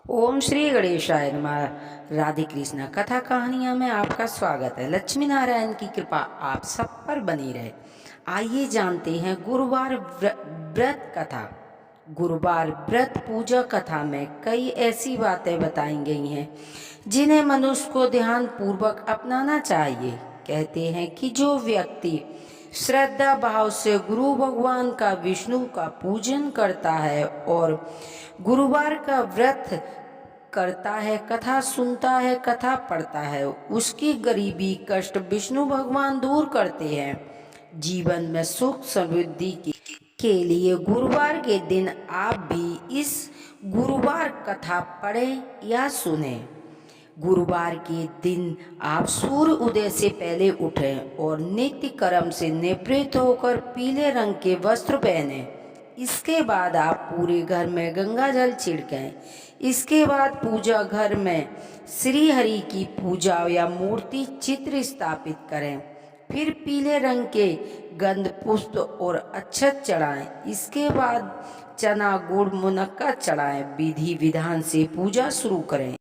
ओम श्री गणेशाय नमः। राधे कृष्णा कथा कहानियाँ में आपका स्वागत है। लक्ष्मी नारायण की कृपा आप सब पर बनी रहे। आइए जानते हैं गुरुवार व्रत कथा। गुरुवार व्रत पूजा कथा में कई ऐसी बातें बताई गई हैं जिन्हें मनुष्य को ध्यान पूर्वक अपनाना चाहिए। कहते हैं कि जो व्यक्ति श्रद्धा भाव से गुरु भगवान का विष्णु का पूजन करता है और गुरुवार का व्रत करता है, कथा सुनता है, कथा पढ़ता है, उसकी गरीबी कष्ट विष्णु भगवान दूर करते हैं। जीवन में सुख समृद्धि के लिए गुरुवार के दिन आप भी इस गुरुवार कथा पढ़ें या सुने। गुरुवार के दिन आप सूर्य उदय से पहले उठें और नित्य कर्म से निवृत्त होकर पीले रंग के वस्त्र पहने। इसके बाद आप पूरे घर में गंगा जल छिड़कें। इसके बाद पूजा घर में श्री हरि की पूजा या मूर्ति चित्र स्थापित करें। फिर पीले रंग के गंध पुष्प और अक्षत चढ़ाएं। इसके बाद चना गुड़ मुनक्का चढ़ाएं। विधि विधान से पूजा शुरू करें।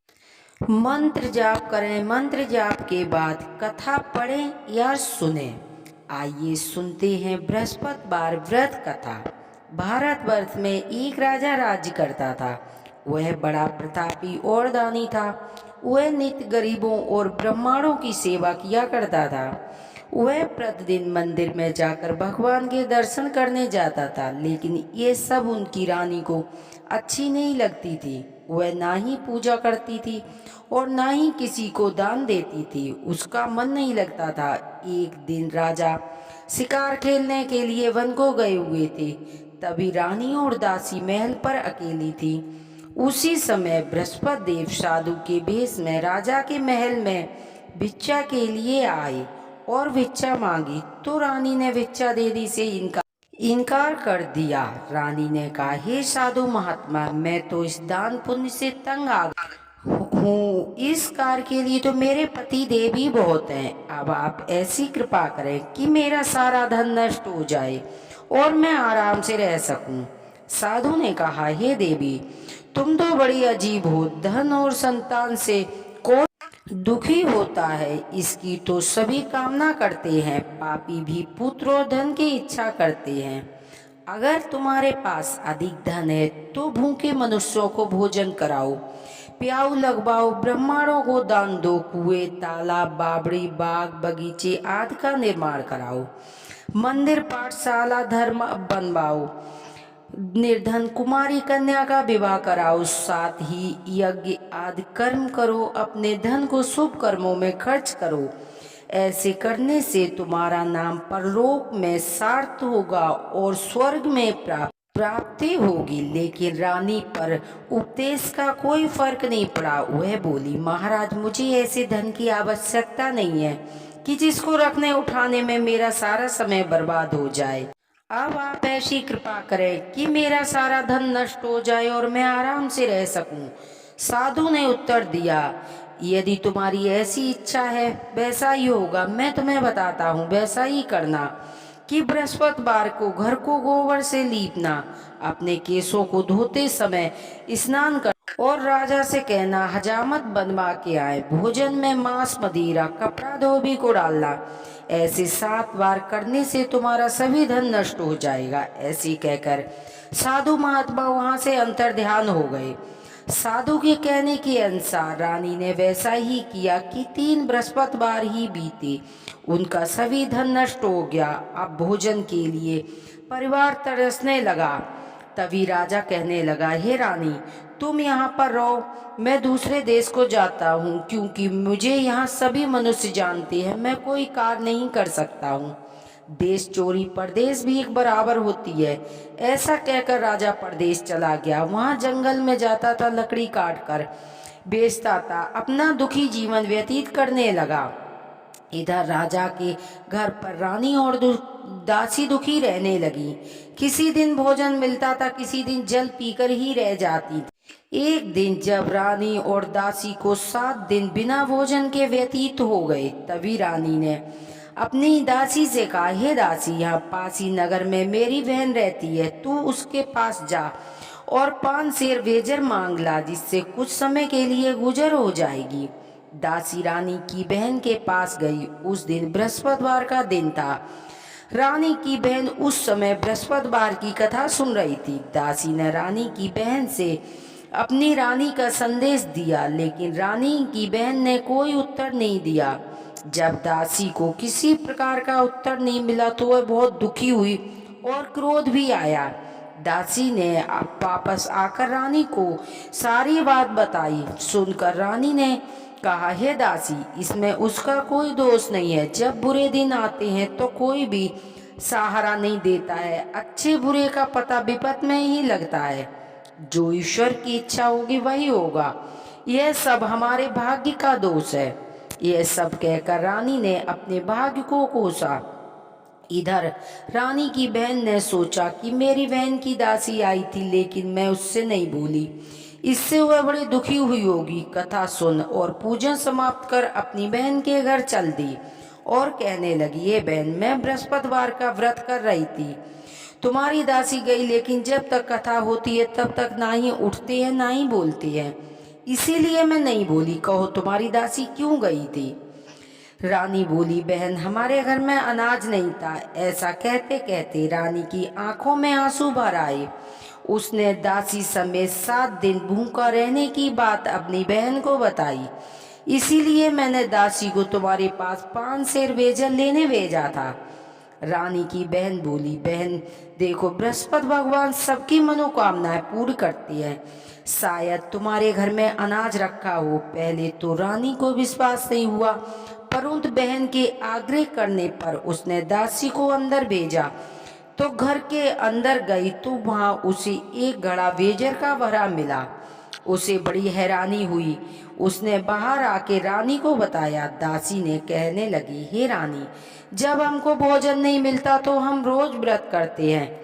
मंत्र जाप करें। मंत्र जाप के बाद कथा पढ़ें या सुने। आइए सुनते हैं बृहस्पतिवार व्रत कथा। भारतवर्ष में एक राजा राज्य करता था। वह बड़ा प्रतापी और दानी था। वह नित्य गरीबों और ब्राह्मणों की सेवा किया करता था। वह प्रतिदिन मंदिर में जाकर भगवान के दर्शन करने जाता था, लेकिन ये सब उनकी रानी को अच्छी नहीं लगती थी। वह ना ही पूजा करती थी और ना ही किसी को दान देती थी। उसका मन नहीं लगता था। एक दिन राजा शिकार खेलने के लिए वन को गए हुए थे। तभी रानी और दासी महल पर अकेली थी। उसी समय बृहस्पति देव साधु के भेष में राजा के महल में भिक्षा के लिए आए और भिक्षा मांगी, तो रानी ने भिक्षा देने से इनकार कर दिया। रानी ने कहा, हे साधु महात्मा, मैं तो इस दान पुण्य से तंग आ हूँ। इस कार्य के लिए तो मेरे पति देव ही बहुत हैं। अब आप ऐसी कृपा करें कि मेरा सारा धन नष्ट हो जाए और मैं आराम से रह सकूं। साधु ने कहा, हे देवी, तुम तो बड़ी अजीब हो। धन और संतान से कौन दुखी होता है, इसकी तो सभी कामना करते हैं। पापी भी पुत्र और धन की इच्छा करते हैं। अगर तुम्हारे पास अधिक धन है तो भूखे मनुष्यों को भोजन कराओ, प्याऊ लगवाओ, ब्राह्मणों को दान दो, कुएं, तालाब, बावड़ी, बाग, बगीचे आदि का निर्माण कराओ, मंदिर, पाठशाला, धर्म बनवाओ, निर्धन कुमारी कन्या का विवाह कराओ, साथ ही यज्ञ आदि कर्म करो, अपने धन को शुभ कर्मों में खर्च करो। ऐसे करने से तुम्हारा नाम परलोक में सार्थ होगा और स्वर्ग में प्राप्ति होगी। लेकिन रानी पर उपदेश का कोई फर्क नहीं पड़ा। वह बोली, महाराज, मुझे ऐसे धन की आवश्यकता नहीं है कि जिसको रखने उठाने में मेरा सारा समय बर्बाद हो जाए। अब आप ऐसी कृपा करें कि मेरा सारा धन नष्ट हो जाए और मैं आराम से रह सकूं। साधु ने उत्तर दिया, यदि तुम्हारी ऐसी इच्छा है वैसा ही होगा। मैं तुम्हें बताता हूँ, वैसा ही करना कि बृहस्पतिवार को घर को गोबर से लीपना, अपने केसों को धोते समय स्नान कर और राजा से कहना हजामत बनवा के आए। भोजन में मांस, मदिरा, कपड़ा, धोबी को डालना। ऐसे 7 बार करने से तुम्हारा सभी धन नष्ट हो जाएगा। ऐसे कहकर साधु महात्मा वहां से अंतर्ध्यान हो गए। साधु के कहने के अनुसार रानी ने वैसा ही किया कि 3 बृहस्पतिवार ही बीते। उनका सभी धन नष्ट हो गया। अब भोजन के लिए परिवार तरसने लगा। तभी राजा कहने लगा, हे रानी, तुम यहाँ पर रहो, मैं दूसरे देश को जाता हूँ, क्योंकि मुझे यहाँ सभी मनुष्य जानते हैं, मैं कोई कार्य नहीं कर सकता हूँ। देश चोरी परदेश भी एक बराबर होती है। ऐसा कहकर राजा परदेश चला गया। वहाँ जंगल में जाता था, लकड़ी काट कर बेचता था, अपना दुखी जीवन व्यतीत करने लगा। इधर राजा के घर पर रानी और दासी दुखी रहने लगी। किसी दिन भोजन मिलता था, किसी दिन जल पीकर ही रह जाती थी। एक दिन जब रानी और दासी को 7 दिन बिना भोजन के व्यतीत हो गए, तभी रानी ने अपनी दासी से कहा, हे दासी, यहाँ पासी नगर में मेरी बहन रहती है, तू उसके पास जा और 5 सेर वेजर मांग ला, जिससे कुछ समय के लिए गुजर हो जाएगी। दासी रानी की बहन के पास गई। उस दिन बृहस्पतिवार का दिन था। रानी की बहन उस समय बृहस्पतिवार की कथा सुन रही थी। दासी ने रानी की बहन से अपनी रानी का संदेश दिया, लेकिन रानी की बहन ने कोई उत्तर नहीं दिया। जब दासी को किसी प्रकार का उत्तर नहीं मिला तो वह बहुत दुखी हुई और क्रोध भी आया। दासी ने वापस आकर रानी को सारी बात बताई। सुनकर रानी ने कहा, हे दासी, इसमें उसका कोई दोष नहीं है। जब बुरे दिन आते हैं तो कोई भी सहारा नहीं देता है। अच्छे बुरे का पता विपत में ही लगता है। जो ईश्वर की इच्छा होगी वही होगा। यह सब हमारे भाग्य का दोष है। यह सब कहकर रानी ने अपने भाग्य को कोसा। इधर रानी की बहन ने सोचा कि मेरी बहन की दासी आई थी, लेकिन मैं उससे नहीं बोली। इससे वह बड़ी दुखी हुई होगी। कथा सुन और पूजन समाप्त कर अपनी बहन के घर चल दी और कहने लगी, ये बहन, मैं बृहस्पतिवार का व्रत कर रही थी। तुम्हारी दासी गई, लेकिन जब तक कथा होती है तब तक ना ही उठती है ना ही बोलती है, इसीलिए मैं नहीं बोली। कहो, तुम्हारी दासी क्यों गई थी? रानी बोली, बहन, हमारे घर में अनाज नहीं था। ऐसा कहते कहते रानी की आंखों में आंसू भर आए। उसने दासी समेत 7 दिन भूखा रहने की बात अपनी बहन को बताई। इसीलिए मैंने दासी को तुम्हारे पास 5 सेर वेजर लेने भेजा था। रानी की बहन बोली, बहन देखो, बृहस्पति भगवान सबकी मनोकामनाएं पूर्ण करती है। शायद तुम्हारे घर में अनाज रखा हो। पहले तो रानी को विश्वास नहीं हुआ, परंतु बहन के आग्रह करने पर उसने दासी को अंदर भेजा। तो घर के अंदर गई तो वहां उसे एक घड़ा वेजर का भरा मिला। उसे बड़ी हैरानी हुई। उसने बाहर आके रानी को बताया। दासी ने कहने लगी, हे रानी, जब हमको भोजन नहीं मिलता तो हम रोज व्रत करते हैं।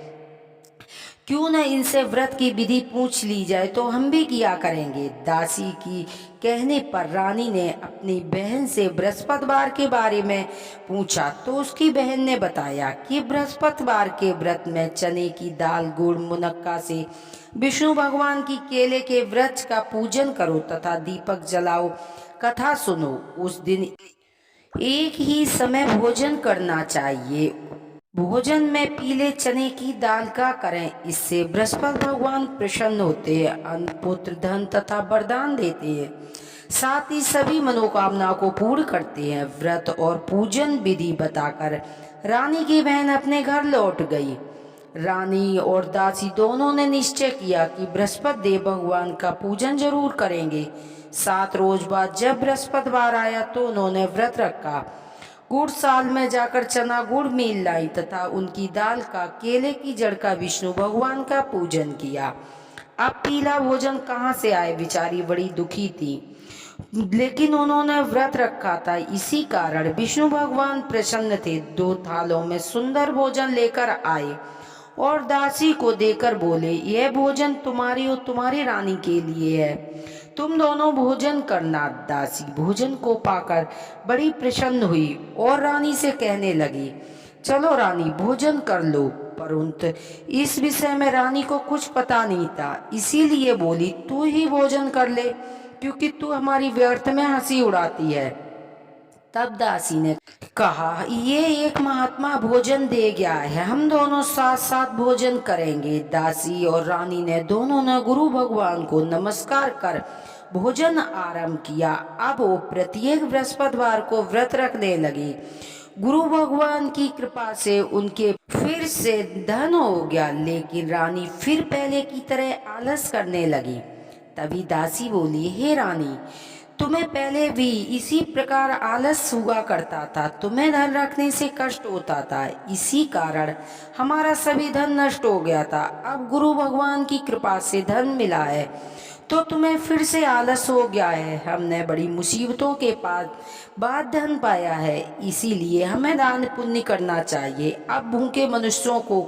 क्यों न इनसे व्रत की विधि पूछ ली जाए, तो हम भी किया करेंगे। दासी की कहने पर रानी ने अपनी बहन से बृहस्पतिवार के बारे में पूछा तो उसकी बहन ने बताया कि बृहस्पतिवार के व्रत में चने की दाल, गुड़, मुनक्का से विष्णु भगवान की केले के वृक्ष का पूजन करो तथा दीपक जलाओ, कथा सुनो। उस दिन एक ही समय भोजन करना चाहिए। भोजन में पीले चने की दाल का करें, इससे बृहस्पति भगवान प्रसन्न होते हैं, अन्न, पुत्र, धन तथा वरदान देते हैं, साथ ही सभी मनोकामना को पूर्ण करते हैं। व्रत और पूजन विधि बताकर रानी की बहन अपने घर लौट गई। रानी और दासी दोनों ने निश्चय किया कि बृहस्पति देव भगवान का पूजन जरूर करेंगे। 7 रोज बाद जब बृहस्पतिवार आया तो उन्होंने व्रत रखा। गुड़साल में जाकर चना गुड़ मील लाई तथा उनकी दाल का, केले की जड़ का विष्णु भगवान का पूजन किया। अब पीला भोजन कहाँ से आए? बेचारी बड़ी दुखी थी, लेकिन उन्होंने व्रत रखा था, इसी कारण विष्णु भगवान प्रसन्न थे। 2 थालों में सुंदर भोजन लेकर आए और दासी को देकर बोले, यह भोजन तुम्हारी और तुम्हारी रानी के लिए है, तुम दोनों भोजन करना। दासी भोजन को पाकर बड़ी प्रसन्न हुई और रानी से कहने लगी, चलो रानी, भोजन कर लो। परंतु इस विषय में रानी को कुछ पता नहीं था, इसीलिए बोली, तू ही भोजन कर ले, क्योंकि तू हमारी व्यर्थ में हंसी उड़ाती है। तब दासी ने कहा, ये एक महात्मा भोजन दे गया है, हम दोनों साथ साथ भोजन करेंगे। दासी और रानी ने दोनों ने गुरु भगवान को नमस्कार कर भोजन आरंभ किया। अब वो प्रत्येक बृहस्पतिवार को व्रत रखने लगी। गुरु भगवान की कृपा से उनके फिर से धन हो गया, लेकिन रानी फिर पहले की तरह आलस करने लगी। तभी दासी बोली, हे रानी, तुम्हें पहले भी इसी प्रकार आलस हुआ करता था, तुम्हें धन रखने से कष्ट होता था, इसी कारण हमारा सभी धन नष्ट हो गया था। अब गुरु भगवान की कृपा से धन मिला है तो तुम्हें फिर से आलस हो गया है। हमने बड़ी मुसीबतों के बाद धन पाया है, इसीलिए हमें दान पुण्य करना चाहिए। अब भूखे मनुष्यों को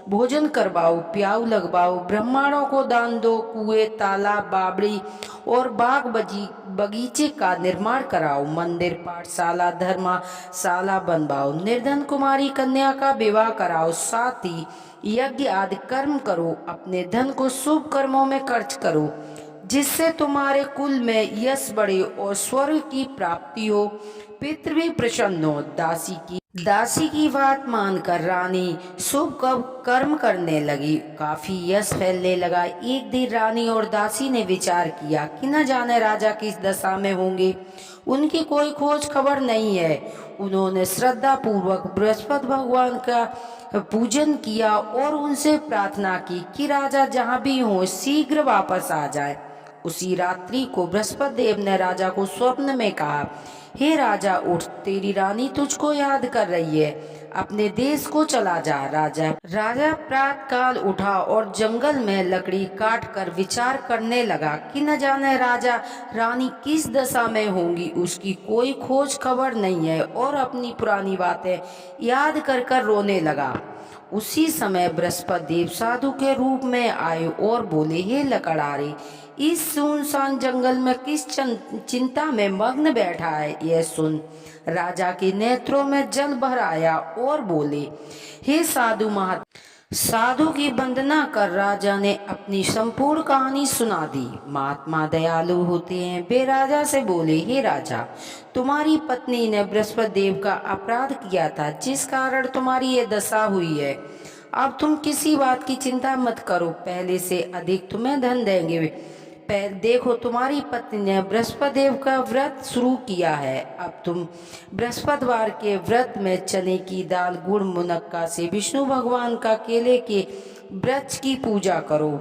भोजन करवाओ, प्याऊ लगवाओ, ब्राह्मणों को दान दो, कुएं, तालाब, बावड़ी और बाग बगीचे का निर्माण कराओ, मंदिर, पाठशाला, धर्मशाला बनवाओ, निर्धन कुमारी कन्या का विवाह कराओ, साथ ही यज्ञ आदि कर्म करो, अपने धन को शुभ कर्मों में खर्च करो, जिससे तुम्हारे कुल में यश बढ़े और स्वर्ग की प्राप्ति हो, पितृ भी प्रसन्न हो। दासी की बात मानकर रानी शुभ कर्म करने लगी, काफी यश फैलने लगा। एक दिन रानी और दासी ने विचार किया कि न जाने राजा किस दशा में होंगे, उनकी कोई खोज खबर नहीं है। उन्होंने श्रद्धा पूर्वक बृहस्पति भगवान का पूजन किया और उनसे प्रार्थना की कि राजा जहाँ भी हो शीघ्र वापस आ जाए। उसी रात्रि को बृहस्पति देव ने राजा को स्वप्न में कहा, हे राजा उठ, तेरी रानी तुझको याद कर रही है, अपने देश को चला जा। राजा प्रातःकाल उठा और जंगल में लकड़ी काट कर विचार करने लगा कि न जाने राजा रानी किस दशा में होंगी, उसकी कोई खोज खबर नहीं है, और अपनी पुरानी बातें याद कर कर रोने लगा। उसी समय बृहस्पति देव साधु के रूप में आए और बोले, हे लकड़हारे, इस सुनसान जंगल में किस चिंता में मग्न बैठा है, यह सुन। राजा के नेत्रों में जल भर आया और बोले, हे साधु की वंदना कर राजा ने अपनी संपूर्ण कहानी सुना दी। महात्मा दयालु होते हैं। वे राजा से बोले, हे राजा, तुम्हारी पत्नी ने बृहस्पति देव का अपराध किया था, जिस कारण तुम्हारी ये दशा हुई है। अब तुम किसी बात की चिंता मत करो, पहले से अधिक तुम्हें धन देंगे। देखो, तुम्हारी पत्नी ने बृहस्पति देव का व्रत शुरू किया है। अब तुम बृहस्पतिवार के व्रत में चने की दाल, गुड़, मुनक्का से विष्णु भगवान का केले के वृक्ष की पूजा करो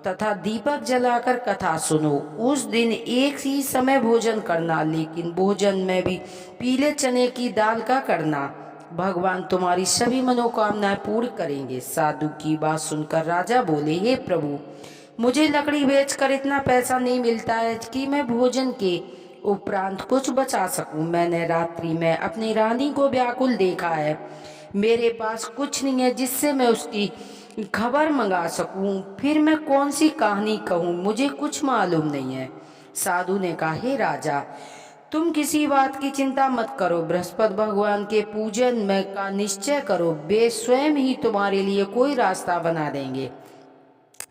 तथा दीपक जलाकर कथा सुनो। उस दिन एक ही समय भोजन करना, लेकिन भोजन में भी पीले चने की दाल का करना। भगवान तुम्हारी सभी मनोकामनाएं पूर्ण करेंगे। साधु की बात सुनकर राजा बोले, हे प्रभु, मुझे लकड़ी बेचकर इतना पैसा नहीं मिलता है कि मैं भोजन के उपरांत कुछ बचा सकूं। मैंने रात्रि में अपनी रानी को व्याकुल देखा है। मेरे पास कुछ नहीं है जिससे मैं उसकी खबर मंगा सकूं। फिर मैं कौन सी कहानी कहूं, मुझे कुछ मालूम नहीं है। साधु ने कहा, हे राजा, तुम किसी बात की चिंता मत करो, बृहस्पति भगवान के पूजन में का निश्चय करो, वे स्वयं ही तुम्हारे लिए कोई रास्ता बना देंगे।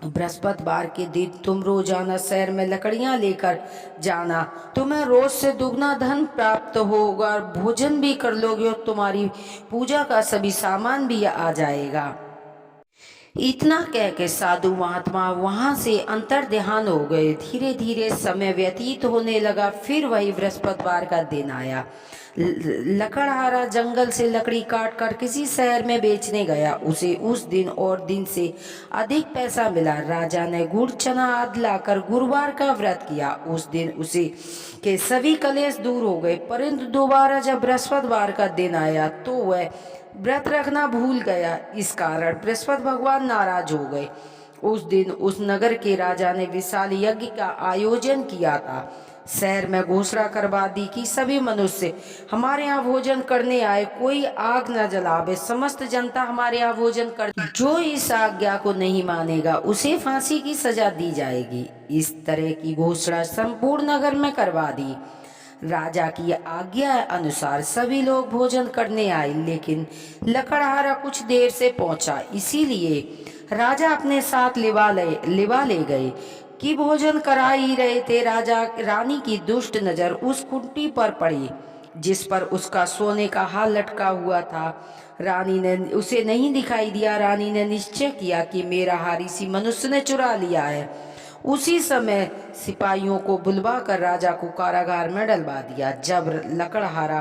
बृहस्पतिवार के दिन तुम रोजाना शहर में लकड़ियां लेकर जाना, तुम्हें रोज से दुगना धन प्राप्त होगा, भोजन भी कर लोगे और तुम्हारी पूजा का सभी सामान भी आ जाएगा। इतना कह के साधु महात्मा वहां से अंतर्ध्यान हो गए। धीरे धीरे समय व्यतीत होने लगा। फिर वही बृहस्पतिवार का दिन आया। लकड़हारा जंगल से लकड़ी काट कर किसी शहर में बेचने गया। उसे उस दिन और दिन से अधिक पैसा मिला। राजा ने गुड़, चना आदि लाकर गुरुवार का व्रत किया। उस दिन उसे के सभी कलेश दूर हो गए। परंतु दोबारा जब बृहस्पतिवार का दिन आया तो वह व्रत रखना भूल गया। इस कारण बृहस्पति भगवान नाराज हो गए। उस दिन उस नगर के राजा ने विशाल यज्ञ का आयोजन किया था। शहर में घोषणा करवा दी कि सभी मनुष्य हमारे यहाँ भोजन करने आए, कोई आग न जलावे, समस्त जनता हमारे यहाँ भोजन कर, जो इस आज्ञा को नहीं मानेगा उसे फांसी की सजा दी जाएगी। इस तरह की घोषणा संपूर्ण नगर में करवा दी। राजा की आज्ञा अनुसार सभी लोग भोजन करने आए, लेकिन लकड़हारा कुछ देर से पहुंचा, इसीलिए राजा अपने साथ लिवा ले गए कि भोजन करा ही रहे थे। रानी की दुष्ट नजर उस कुंटी पर पड़ी जिस पर उसका सोने का हार लटका हुआ था। रानी ने उसे नहीं दिखाई दिया। रानी ने निश्चय किया कि मेरा हार इसी मनुष्य ने चुरा लिया है। उसी समय सिपाहियों को बुलवाकर राजा को कारागार में डलवा दिया। जब लकड़हारा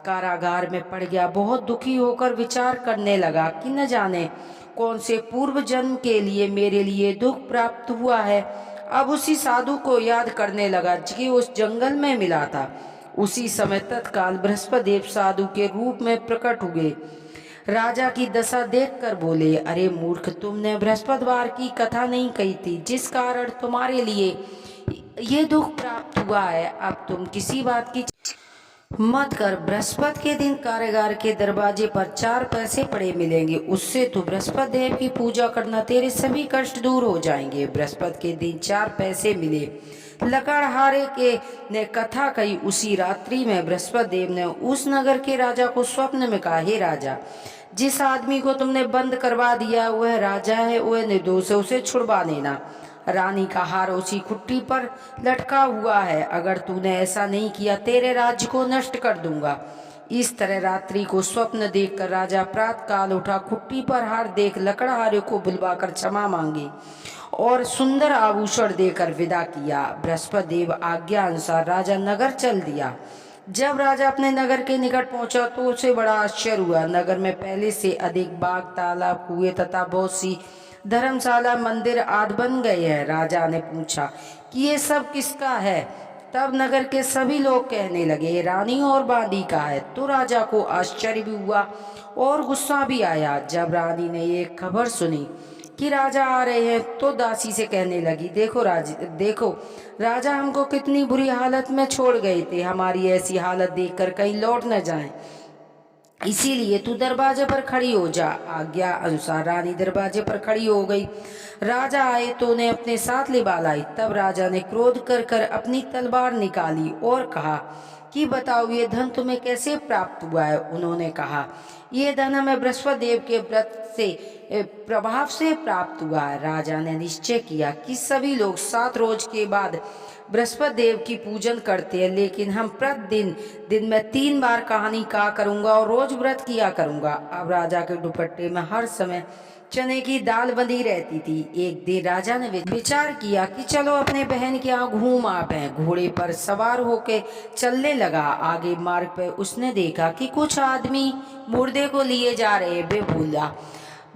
कारागार में पड़ गया, बहुत दुखी होकर विचार करने लगा कि न जाने कौन से पूर्व जन्म के लिए मेरे लिए दुख प्राप्त हुआ है। अब उसी साधु को याद करने लगा कि उस जंगल में मिला था। उसी समय तत्काल बृहस्पति देव साधु के रूप में प्रकट हुए। राजा की दशा देखकर बोले, अरे मूर्ख, तुमने बृहस्पतिवार की कथा नहीं कही थी, जिस कारण तुम्हारे लिए ये दुख प्राप्त हुआ है। अब तुम किसी बात की मत कर। बृहस्पति के दिन कारागार के दरवाजे पर 4 पैसे पड़े मिलेंगे, उससे तू बृहस्पति देव की पूजा करना, तेरे सभी कष्ट दूर हो जाएंगे। बृहस्पति के दिन 4 पैसे मिले। लकड़हारे के ने कथा कही। उसी रात्रि में बृहस्पति देव ने उस नगर के राजा को स्वप्न में कहा, हे राजा, जिस आदमी को तुमने बंद करवा दिया वह राजा है, वह निर्दोष है, उसे छुड़वा लेना। रानी का हार उसी खुट्टी पर लटका हुआ है, अगर तूने ऐसा नहीं किया तेरे राज्य को नष्ट कर दूंगा। इस तरह रात्रि को स्वप्न देखकर राजा प्रातः काल उठा, खुट्टी पर हार देख लकड़हारे को बुलवाकर क्षमा मांगी और सुंदर आभूषण देकर विदा किया। बृहस्पति देव आज्ञा अनुसार राजा नगर चल दिया। जब राजा अपने नगर के निकट पहुंचा तो उसे बड़ा आश्चर्य हुआ। नगर में पहले से अधिक बाग, तालाब, कुएं तथा बहुत सी धर्मशाला, मंदिर आदि बन गए हैं। राजा ने पूछा कि ये सब किसका है? तब नगर के सभी लोग कहने लगे, रानी और बांदी का है। तो राजा को आश्चर्य भी हुआ और गुस्सा भी आया। जब रानी ने ये खबर सुनी कि राजा आ रहे हैं तो दासी से कहने लगी, देखो राजा हमको कितनी बुरी हालत में छोड़ गए थे, हमारी ऐसी हालत देखकर कहीं लौट न जाएं, इसीलिए तू दरवाजे पर खड़ी हो जा। आज्ञा अनुसार रानी दरवाजे पर खड़ी हो गई। राजा आए तो उन्हें अपने साथ लिबा लाई। तब राजा ने क्रोध कर कर अपनी तलवार निकाली और कहा कि बताओ ये धन तुम्हें कैसे प्राप्त हुआ है? उन्होंने कहा, ये धन हमें बृहस्पति देव के व्रत से प्रभाव से प्राप्त हुआ है। राजा ने निश्चय किया कि सभी लोग 7 रोज के बाद बृहस्पति देव की पूजन करते हैं, लेकिन हम प्रतिदिन दिन में 3 बार कहानी कहा करूंगा और रोज व्रत किया करूंगा। अब राजा के दुपट्टे में हर समय चने की दाल बंधी रहती थी। एक दिन राजा ने विचार किया कि चलो अपने बहन के यहाँ घूम आते। घोड़े पर सवार होके चलने लगा। आगे मार्ग पर उसने देखा कि कुछ आदमी मुर्दे को लिए जा रहे। वे बोला,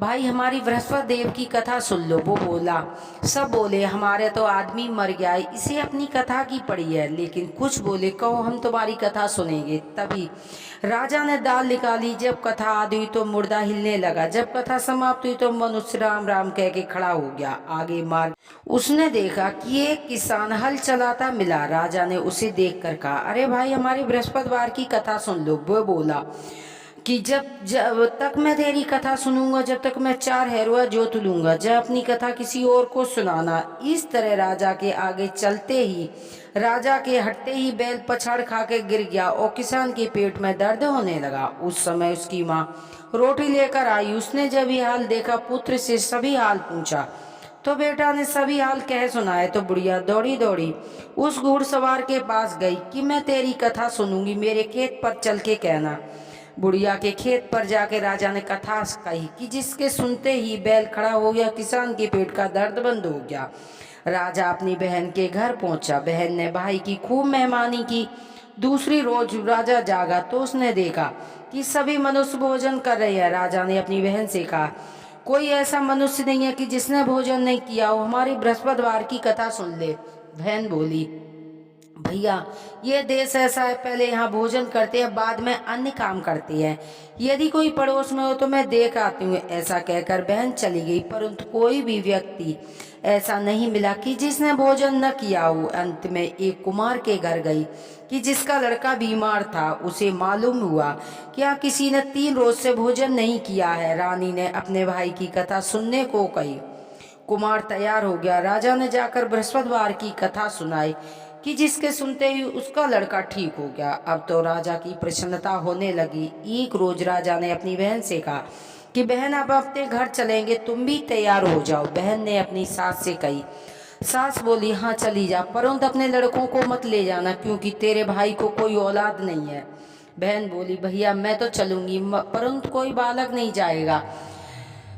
भाई हमारी बृहस्पति देव की कथा सुन लो। वो बोला, सब बोले हमारे तो आदमी मर गया है, इसे अपनी कथा की पड़ी है। लेकिन कुछ बोले, कहो हम तुम्हारी कथा सुनेंगे। तभी राजा ने दाल निकाली। जब कथा आदि हुई तो मुर्दा हिलने लगा। जब कथा समाप्त हुई तो मनुष्य राम राम कह के खड़ा हो गया। आगे मार्ग उसने देखा कि एक किसान हल चलाता मिला। राजा ने उसे देखकर कहा, अरे भाई हमारे बृहस्पतिवार की कथा सुन लो। वो बोला कि जब तक मैं तेरी कथा सुनूंगा, जब तक मैं 4 हैरुआ जोत लूंगा, जब अपनी कथा किसी और को सुनाना। इस तरह राजा के आगे चलते ही राजा के हटते ही बैल पछाड़ खा के गिर गया और किसान के पेट में दर्द होने लगा। उस समय उसकी माँ रोटी लेकर आई। उसने जब ये हाल देखा, पुत्र से सभी हाल पूछा तो बेटा ने सभी हाल कह सुनाए। तो बुढ़िया दौड़ी दौड़ी उस घुड़सवार के पास गई कि मैं तेरी कथा सुनूंगी, मेरे खेत पर चल के कहना। बुढ़िया के खेत पर जाके राजा ने कथा कही कि जिसके सुनते ही बैल खड़ा हो गया, किसान के पेट का दर्द बंद हो गया। राजा अपनी बहन के घर पहुंचा। बहन ने भाई की खूब मेहमानी की। दूसरी रोज राजा जागा तो उसने देखा कि सभी मनुष्य भोजन कर रहे हैं। राजा ने अपनी बहन से कहा, कोई ऐसा मनुष्य नहीं है कि जिसने भोजन नहीं किया हो, हमारी बृहस्पतिवार की कथा सुन ले। बहन बोली, भैया ये देश ऐसा है, पहले यहाँ भोजन करते हैं, बाद में अन्य काम करते हैं। यदि कोई पड़ोस में हो तो मैं देख आती हूँ। ऐसा कहकर बहन चली गई, परंतु कोई भी व्यक्ति ऐसा नहीं मिला कि जिसने भोजन न किया हो। अंत में एक कुमार के घर गई कि जिसका लड़का बीमार था। उसे मालूम हुआ कि किसी ने 3 रोज से भोजन नहीं किया है। रानी ने अपने भाई की कथा सुनने को कही। कुमार तैयार हो गया। राजा ने जाकर बृहस्पतिवार की कथा सुनाई कि जिसके सुनते ही उसका लड़का ठीक हो गया। अब तो राजा की प्रसन्नता होने लगी। एक रोज राजा ने अपनी बहन से कहा कि बहन अब अपने घर चलेंगे, तुम भी तैयार हो जाओ। बहन ने अपनी सास से कही। सास बोली, हाँ चली जा, परंतु अपने लड़कों को मत ले जाना क्योंकि तेरे भाई को कोई औलाद नहीं है। बहन बोली, भैया मैं तो चलूंगी, परंतु कोई बालक नहीं जाएगा।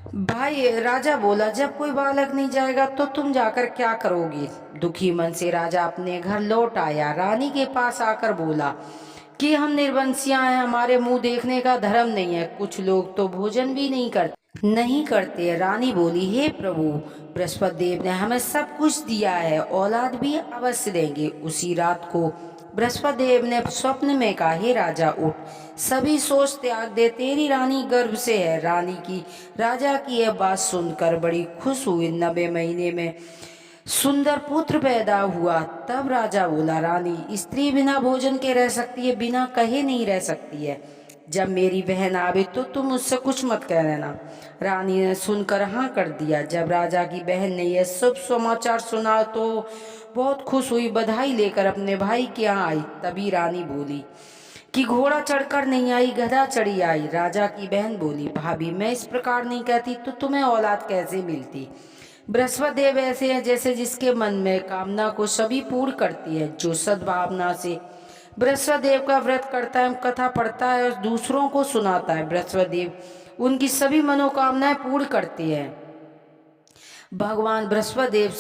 भाई राजा बोला, जब कोई बालक नहीं जाएगा तो तुम जाकर क्या करोगे? दुखी मन से राजा अपने घर लौट आया। रानी के पास आकर बोला कि हम निर्वंशियां हैं, हमारे मुंह देखने का धर्म नहीं है। कुछ लोग तो भोजन भी नहीं करते। रानी बोली, हे प्रभु, बृहस्पति देव ने हमें सब कुछ दिया है, औलाद भी अवश्य देंगे। उसी रात को बृहस्पति देव ने स्वप्न में कहा, हे राजा उठ, सभी सोच त्याग दे, तेरी रानी गर्भ से है। रानी की राजा की यह बात सुनकर बड़ी खुश हुई। 90 महीने में सुंदर पुत्र पैदा हुआ। तब राजा बोला, रानी, स्त्री बिना भोजन के रह सकती है, बिना कहे नहीं रह सकती है। जब मेरी बहन आवे तो तुम उससे कुछ मत कह रहना। रानी ने सुनकर हाँ कर दिया। जब राजा की बहन ने यह सब समाचार सुना तो बहुत खुश हुई, बधाई लेकर अपने भाई के यहाँ आई। तभी रानी बोली कि घोड़ा चढ़कर नहीं आई, गधा चढ़ी आई। राजा की बहन बोली, भाभी, मैं इस प्रकार नहीं कहती तो तुम्हें औलाद कैसे मिलती। बृहस्पति देव ऐसे हैं जैसे जिसके मन में कामना को सभी पूर्ण करती है। जो सद्भावना से बृहस्पति देव का व्रत करता है, कथा पढ़ता है और दूसरों को सुनाता है, बृहस्पति देव उनकी सभी मनोकामनाएं पूर्ण करते हैं। भगवान बृहस्पति देव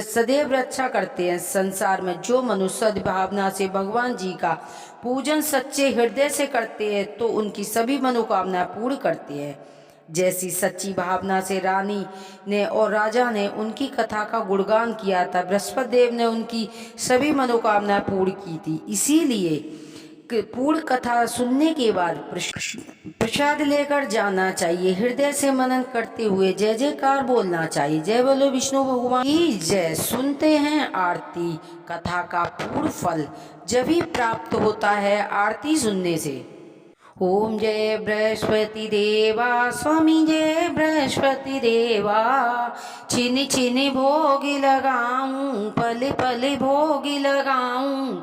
सदैव रक्षा करते हैं। संसार में जो मनुष्य सद्भावना से भगवान जी का पूजन सच्चे हृदय से करते हैं तो उनकी सभी मनोकामनाएं पूर्ण करते हैं। जैसी सच्ची भावना से रानी ने और राजा ने उनकी कथा का गुणगान किया था, बृहस्पति देव ने उनकी सभी मनोकामनाएं पूर्ण की थी। इसीलिए पूर्ण कथा सुनने के बाद प्रसाद लेकर जाना चाहिए। हृदय से मनन करते हुए जय जयकार बोलना चाहिए। जय बोलो विष्णु भगवान की जय। सुनते हैं आरती। कथा का पूर्ण फल जब ही प्राप्त होता है आरती सुनने से। ओम जय बृहस्पति देवा स्वामी, जय बृहस्पति देवा। छिन छिन भोगी लगाऊं, पल पल भोगी लगाऊं,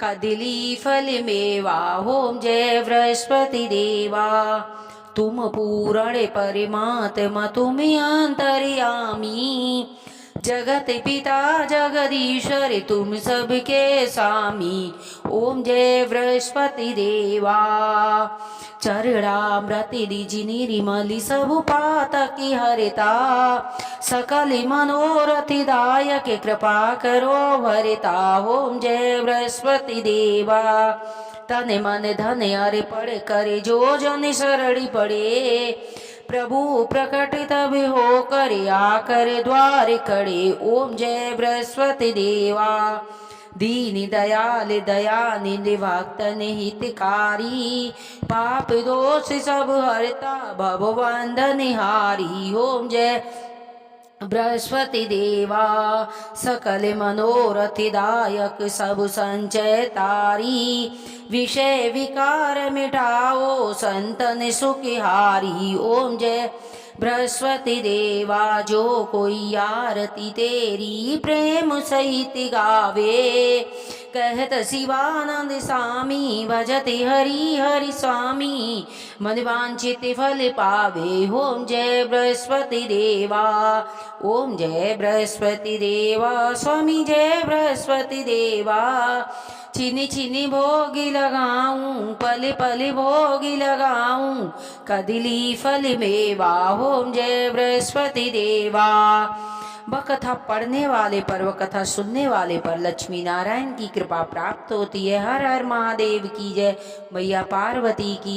कदली फल मेवा। ओम जय बृहस्पति देवा। तुम पूर्ण परमात्मा, तुम अंतर्यामी, जगत पिता जगदीश्वर, तुम सबके स्वामी। ओम जय बृहस्पति देवा। चरणामृत दिजि निर्मलि सब पातकी हरिता, सकल मनोरथ दायक कृपा करो भरिता। ओम जय बृहस्पति देवा। तन मन धन अर्पण करे जो जन शरणी पड़े, प्रभु प्रकट तब हो करे आकर द्वार खड़े। ओम जय बृहस्पति देवा। दीन दयाल दयानिधि भक्तन हितकारी, पाप दोष सब हरता भवबंधन हारी। ओम जय बृहस्पति देवा। सकल मनोरथ दायक सब संचय तारी, विषय विकार मिटाओ संतन सुखहारी। ओम जय बृहस्पति देवा। जो कोई आरती तेरी प्रेम सहित गावे, कहत शिवानंद स्वामी, भजत हरि हरि स्वामी, मन वांछित फल पावे। ओम जय बृहस्पति देवा। ओम जय बृहस्पति देवा स्वामी, जय बृहस्पति देवा। छिनी छिनी भोगी लगाऊं, पल पल भोगी लगाऊं, कदली फल मेवा। ओम जय बृहस्पति देवा। वह कथा पढ़ने वाले पर, वह कथा सुनने वाले पर लक्ष्मी नारायण की कृपा प्राप्त होती है। हर हर महादेव की जय। मैया पार्वती की